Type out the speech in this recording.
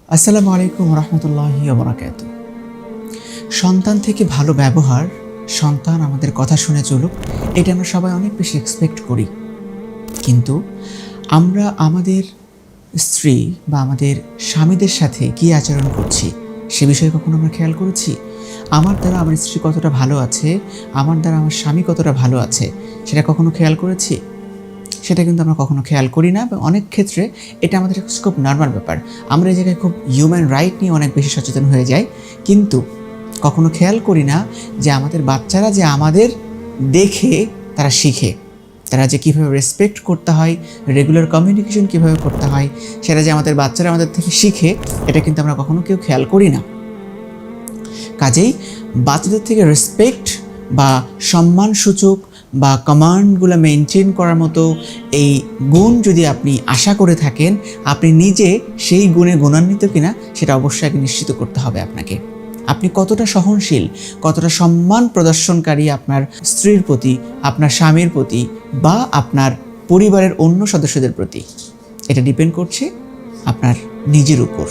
আসসালামু আলাইকুম রহমতুল্লাহি ওয়া বারাকাতুহু। সন্তান থেকে ভালো ব্যবহার, সন্তান আমাদের কথা শুনে চলুক, এটা আমরা সবাই অনেক বেশি এক্সপেক্ট করি। কিন্তু আমরা আমাদের স্ত্রী বা আমাদের স্বামীদের সাথে কী আচরণ করছি সে বিষয়ে কখনো আমরা খেয়াল করেছি? আমার দ্বারা আমার স্ত্রী কতটা ভালো আছে, আমার দ্বারা আমার স্বামী কতটা ভালো আছে, সেটা কখনো খেয়াল করেছি? সেটা কিন্তু আমরা কখনো খেয়াল করি না এবং অনেক ক্ষেত্রে এটা আমাদের কাছে খুব নরমাল ব্যাপার। আমরা এই জায়গায় খুব হিউম্যান রাইট নিয়ে অনেক বেশি সচেতন হয়ে যাই, কিন্তু কখনো খেয়াল করি না যে আমাদের বাচ্চারা যে আমাদের দেখে তারা শিখে, তারা যে কীভাবে রেসপেক্ট করতে হয়, রেগুলার কমিউনিকেশন কীভাবে করতে হয়, সেটা যে আমাদের বাচ্চারা আমাদের থেকে শিখে, এটা কিন্তু আমরা কখনো কেউ খেয়াল করি না। কাজেই বাচ্চাদের থেকে রেসপেক্ট বা সম্মানসূচক বা কমান্ডগুলো মেনটেন করার মতো এই গুণ যদি আপনি আশা করে থাকেন, আপনি নিজে সেই গুণে গুণান্বিত কিনা সেটা অবশ্যই আগে নিশ্চিত করতে হবে আপনাকে। আপনি কতটা সহনশীল, কতটা সম্মান প্রদর্শনকারী আপনার স্ত্রীর প্রতি, আপনার স্বামীর প্রতি বা আপনার পরিবারের অন্য সদস্যদের প্রতি, এটা ডিপেন্ড করছে আপনার নিজের উপর।